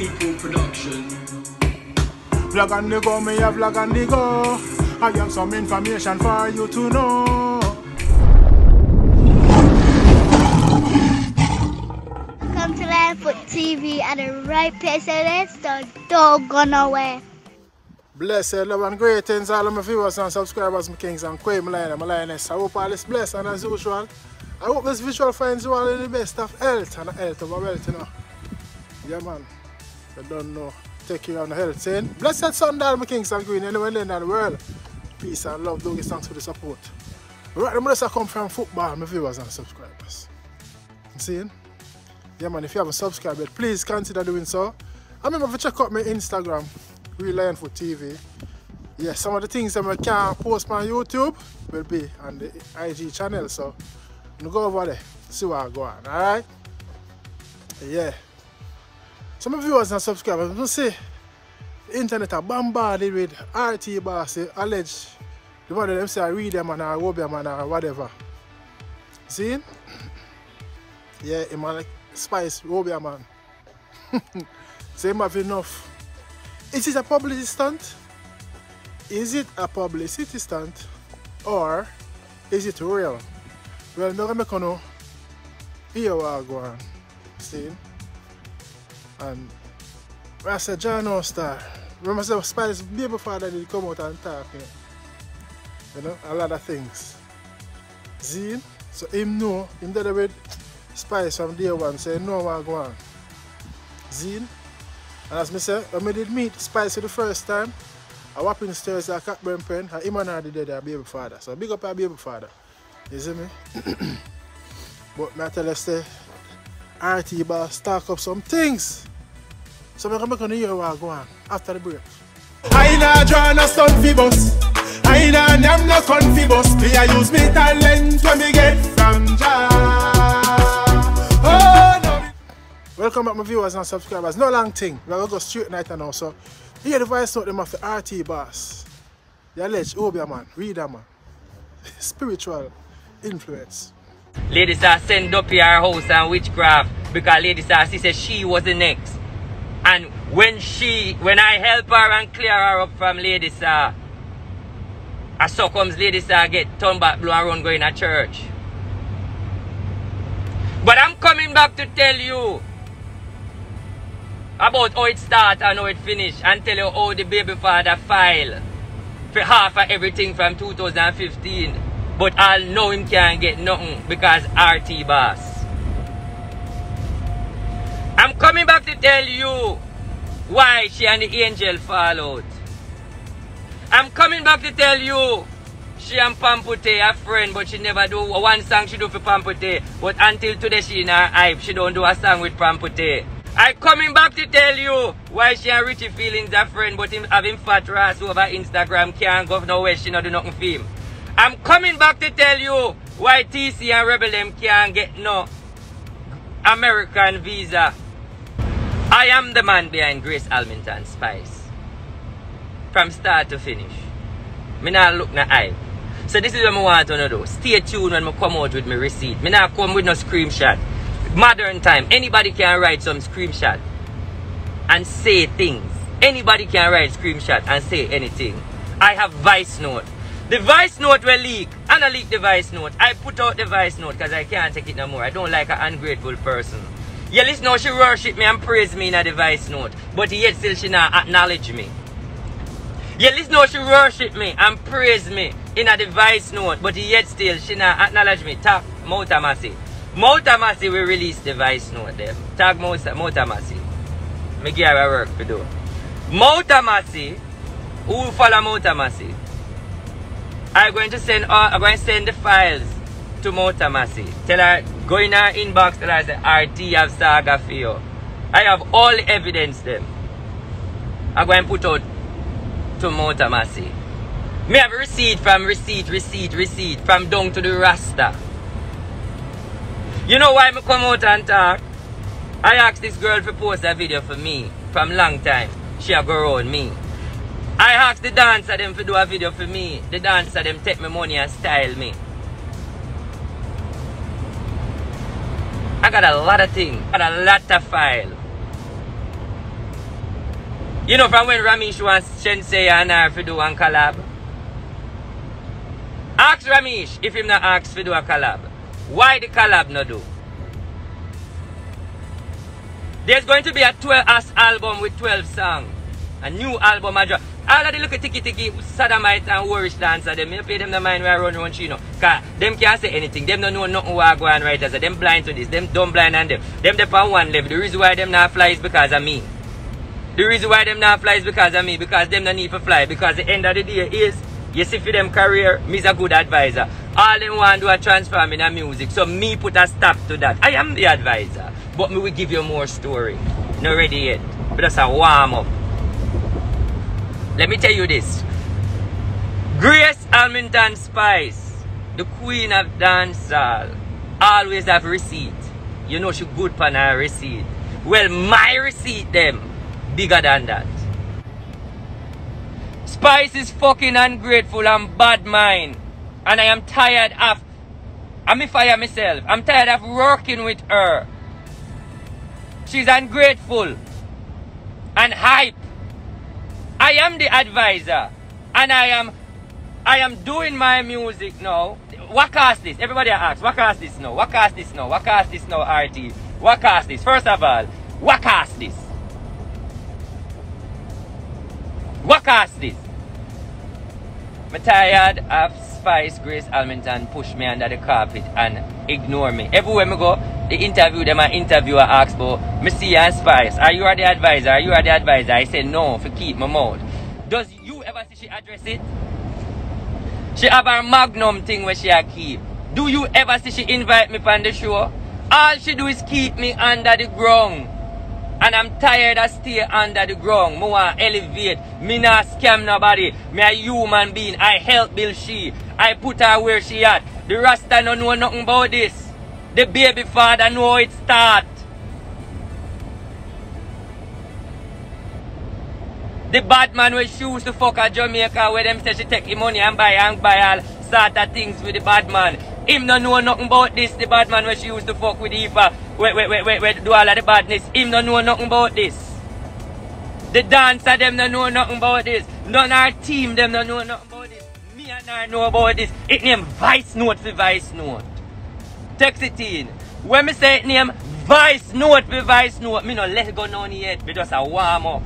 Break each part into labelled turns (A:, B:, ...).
A: People production.
B: Vlog on the go, me a vlog on the go. I have some information for you to know.
C: Come to Pamputtae TV at the right place, so let's don't go nowhere.
B: Blessed love and greetings all of my viewers and subscribers, my kings and queen, my lioness. I hope all is blessed, and as usual, I hope this visual finds you all in the best of health and health over wealth, you know. Yeah man, you don't know. Take care of the health, saying blessed Sunday, my kings and queen, anywhere in the world. Peace and love, don't give thanks for the support. Right, the must come from football, my viewers and subscribers. Seeing? Yeah man, if you haven't subscribed yet, please consider doing so. I remember to check out my Instagram, Pamputtae TV. Yeah, some of the things that I can't post on YouTube will be on the IG channel, so you go over there, see what I go on, alright? Yeah. Some of viewers and subscribers will say the internet are bombarded with RT boss, alleged the one of them say I read them and I Obeah man or whatever. See? Yeah, him like Spice Obeah man. So him have enough. Is it a publicity stunt? Is it a publicity stunt? Or is it real? Well, now I'm going to hear what I go on. See? And I said, John Star. Remember, I Spice baby father did come out and talk. You know, a lot of things. See? So him know, him did with Spice from day one, so he know what I go on. See? And as I said, when I did meet Spice for the first time, I walked in the stairs at Cockburn Pen, and him and I did their baby father. So big up our baby father. You see me? But I tell us the RT boss stock up some things. So I'm going to hear what I go on after the break. I not draw no stunt for bus. I not name no con for bus. Me I use me talent when me get from Jah. Oh no. Welcome back my viewers and subscribers. No long thing. We're going to go straight night now. So here the voice note them of the RT boss. The alleged Obeah man. Reader man. Spiritual influence.
D: Lady Star send up here her house and witchcraft because Lady Star she said she was the next. And when I help her and clear her up from Lady Star, so comes Lady Star get turned back blue and run going to church. But I'm coming back to tell you about how it started and how it finished, and tell you how the baby father filed for half of everything from 2015. But I'll know him can't get nothing because RT boss. I'm coming back to tell you why she and the angel fall out. I'm coming back to tell you she and Pamputtae are friends, but she never do one song she do for Pamputtae. But until today she in her hype, she don't do a song with Pamputtae. I'm coming back to tell you why she and Richie Feelings are friends, but him having fat ass over Instagram can't go nowhere, she not do nothing for him. I'm coming back to tell you why TC and Rebel them can't get no American visa. I am the man behind Grace Almington Spice. From start to finish. Me not look na hype. So this is what I want to do. Stay tuned when I come out with my receipt. Me not come with no screenshot. Modern time, anybody can write some screenshot and say things. Anybody can write screenshot and say anything. I have voice note. The voice note will leak. And I leak the voice note. I put out the voice note because I can't take it no more. I don't like an ungrateful person. Yeah, listen how she worship me and praise me in a voice note. But yet still she not acknowledge me. Yeah, listen how she worship me and praise me in a voice note. But yet still she not acknowledge me. Tag Moutamasi. Moutamasi will release the voice note there. Tag Moutamasi. Me give her work to do. Moutamasi. Who follow Moutamasi? I'm going to send the files to Moutamasi. Tell her, go in her inbox, tell her, say, RT have saga for you. I have all the evidence them. I'm going to put out to Moutamasi. Me have receipt from down to the Rasta. You know why I come out and talk? I asked this girl to post a video for me from long time. She a go around me. I asked the dancer them to do a video for me. The dancer them take my money and style me. I got a lot of things. I got a lot of file. You know from when Ramesh wants Sensei and her to do one collab? Ask Ramesh if him not ask to do a collab. Why the collab not do? There's going to be a 12-ass album with 12 songs. A new album. All of the little tiki sodomite and worish dancer, them you pay them the mind where I run around Chino. Cause them can't say anything. Them don't know nothing what go on right as them blind to this. Them dumb blind and them. Them on one level. The reason why them not fly is because of me. The reason why them not fly is because of me. Because them don't need to fly. Because the end of the day is, you see for them career, me's a good advisor. All them want to do a transform in a music. So me put a stop to that. I am the advisor. But me will give you more story. Not ready yet. But that's a warm up. Let me tell you this. Grace Almington Spice, the queen of dancehall, always have receipt. You know she good for her receipt. Well, my receipt them bigger than that. Spice is fucking ungrateful and bad mind. And I am tired of, I'm fire myself. I'm tired of working with her. She's ungrateful and hype. I am the advisor, and I am doing my music now. What cost this? Everybody asks, what cost this now? What cost this now? What cost this now, RT? What cost this? First of all, what cost this? What cost this? I'm tired of Spice Grace Almington push me under the carpet and ignore me. Everywhere I go, they interview them, and interviewer asks about, me see and Spice, are you the advisor? Are you the advisor? I say no, for keep my mouth. Does you ever see she address it? She have her magnum thing where she a keep. Do you ever see she invite me on the show? All she do is keep me under the ground. And I'm tired of stay under the ground. I want to elevate. Me not scam nobody. Me a human being. I help build she. I put her where she at. The Rasta don't know nothing about this. The baby father know how it start. The bad man will choose to fuck a Jamaica where them say she take the money and buy all sort of things with the bad man. Him don't know nothing about this. The bad man where she used to fuck with Eva. Wait, do all of the badness. Him don't know nothing about this. The dancer them don't know nothing about this. None of our team them don't know nothing about this. Me and her know about this. It name Vice Note for Vice Note. Text it in. When me say it name Vice Note for Vice Note, me no let go none yet. Me just a warm up.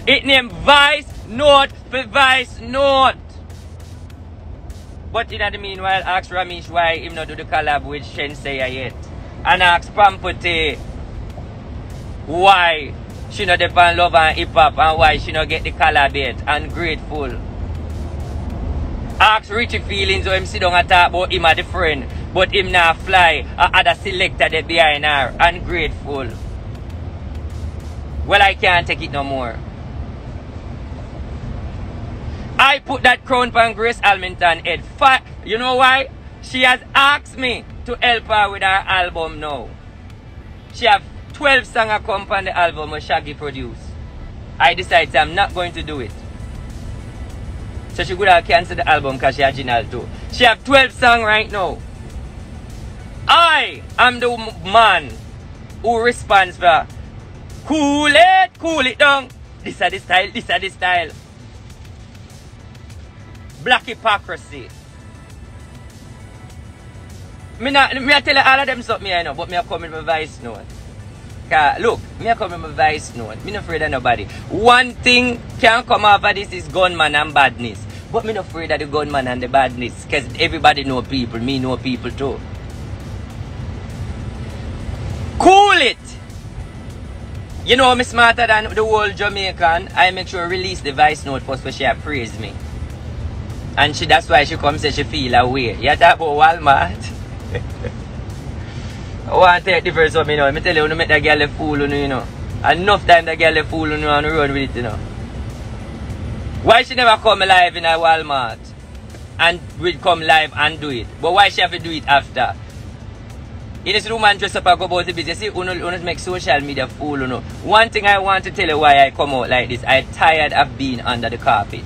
D: It name Vice Note for Vice Note. But in the meanwhile, ask Ramesh why him not do the collab with Sensei yet. And ask Pamputtae why she not depend love and hip hop and why she not get the collab yet. Ungrateful. Ask Richie Feelings how him sit down and talk about him as the friend, but him not fly other selector that behind her. Ungrateful. Well, I can't take it no more. I put that crown on Grace Almington head. You know why? She has asked me to help her with her album now. She have 12 songs come on the album where Shaggy produced. I decided I'm not going to do it. So she could have canceled the album because she original too. She have 12 songs right now. I am the man who responds for cool it down. This is the style, this is the style. Black hypocrisy. Me tell all of them something I know, but me a come with my Vice Note. Cause look, me a come with my Vice Note. Me not afraid of nobody. One thing can come over this is gunman and badness. But me not afraid of the gunman and the badness. Cause everybody know people. Me know people too. Cool it! You know me smarter than the whole Jamaican. I make sure release the Vice Note first where she praise me. And that's why she come say she feel away. You talk about Walmart. I want to take the first one, you know. I tell you, you make that girl a fool, you know. Enough time that girl a fool, you know, and run with it, you know. Why she never come live in a Walmart and will come live and do it? But why she have to do it after? In this room and dress up and go about the business. See, you make social media fool, you know. One thing I want to tell you why I come out like this. I'm tired of being under the carpet.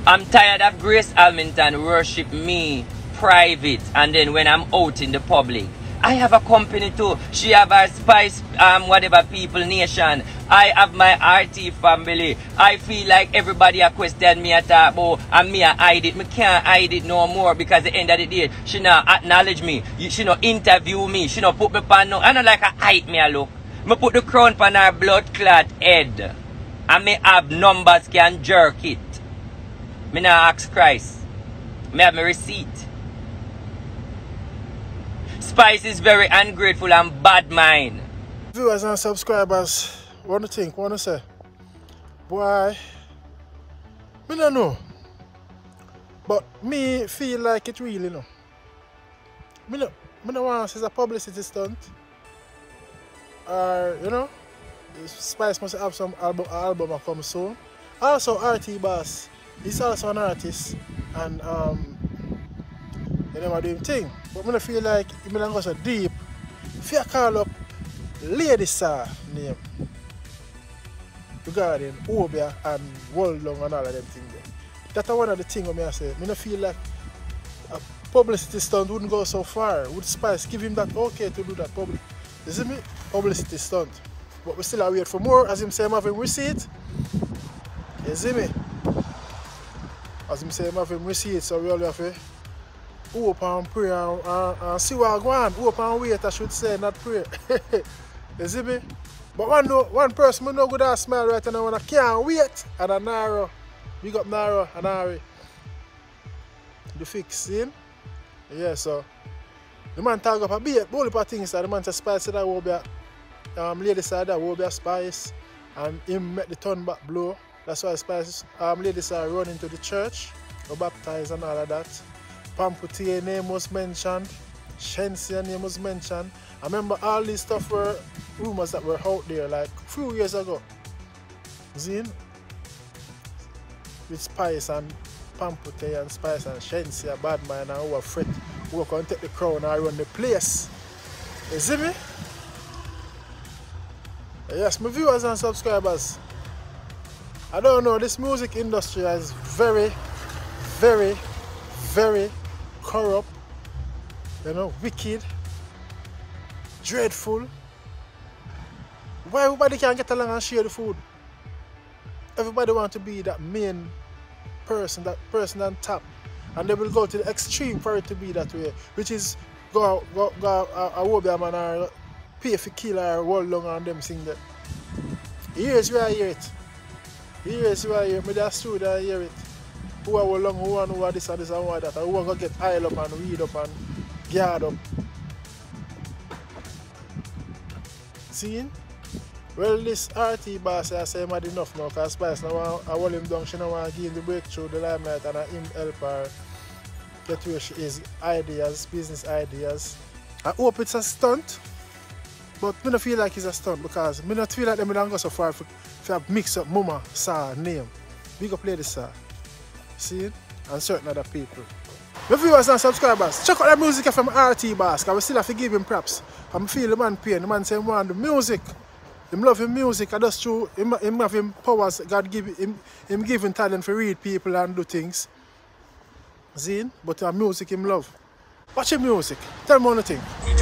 D: I'm tired of Grace Almington worship me private, and then when I'm out in the public, I have a company too. She have her Spice, whatever people nation. I have my RT family. I feel like everybody a question me at about and me a hide it. Me can't hide it no more because at the end of the day, she not acknowledge me. She not interview me. She not put me pan no. I not like a height me a look. Me put the crown pan her blood clot head. And me have numbers can jerk it. Me not ask Christ. Me have my receipt. Spice is very ungrateful and bad mind.
B: Viewers and subscribers, what do you think? What do you say? Boy, me don't know. But me feel like it really no. Me don't want to say it's a publicity stunt. Or, you know, Spice must have some album come soon. Also, RT Boss, he's also an artist. And, you never do him thing. But I feel like he don't go so deep. If you call up Lady Sir name regarding Obeah and World Long and all of them things. That's one of the things I say. I feel like a publicity stunt wouldn't go so far. Would Spice give him that okay to do that public? You see me? Publicity stunt. But we still wait for more. As him say, I'm having receipt. You see me? As him say, I'm having receipt, so we only have to hope and pray and see what I want. Hope and wait, I should say, not pray. You see me? But one person I know good at smile right now when I can't wait. And a Naro. Big up Naro and Ari. The fix, see? Yeah, so the man talk up a bit, but only things that the man said Spice that will be Lady side that will be a Spice and him make the turn back blow. That's why Spice Lady side run into the church, go baptize and all of that. Pamputtae name was mentioned, Shensia name was mentioned. I remember all these stuff were rumors that were out there like a few years ago. Zine? With Spice and Pamputtae and Spice and Shensia, bad man and who are fret, who are going to take the crown and run the place. You see me? Yes, my viewers and subscribers. I don't know, this music industry is very, very, very corrupt, you know, wicked, dreadful. Why everybody can't get along and share the food? Everybody wants to be that main person, that person on top. And they will go to the extreme for it to be that way, which is go a Obeah man or pay for kill or World Long and them sing that. Here's where I hear it. Here's where I hear it. Me just stood and hear it. Who are World Long, who are this and this and who are that, and who are going to get aisle up and read up and guard up. See? Well, this RT boss I say mad enough now because Spice now I hold him down, she now want to give him the breakthrough, the limelight, and him help her get where she is, ideas, business ideas. I hope it's a stunt, but I don't feel like it's a stunt because I don't feel like they don't go so far if you mix up Mama, Sir, name. Big up Lady Sir. See? And certain other people. My viewers and subscribers, check out the music from RT Boss because we still have to give him props. I feel the man pain, the man say he want the music. Him love him music, and that's true. Him have him powers, God give him giving talent for read people and do things. See? But music him love. Watch your music. Tell me one thing.
D: Make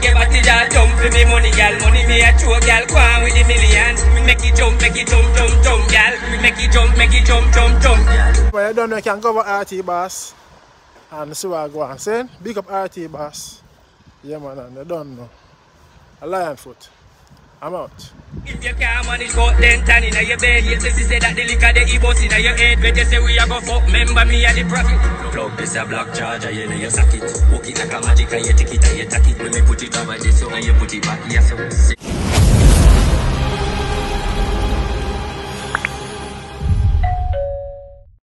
D: your body jump for me money, gal. Money me a true gal. Go on with the millions. Make it jump, gal. Make it jump.
B: Well, I don't know, you can go over RT Boss and see what I go on. Saying, big up RT Boss. Yeah, man, and I don't know. A lion foot. I'm out.
D: If you can't manage go then turn in your bed. You say that the liquor the e-boss in your head. But you say we are go fuck. Remember me and the profit. Plug this a block charger, you know you suck it. Walk it like a magic and you take it and you take it. When me put it over this, so and you put it back, yes, so.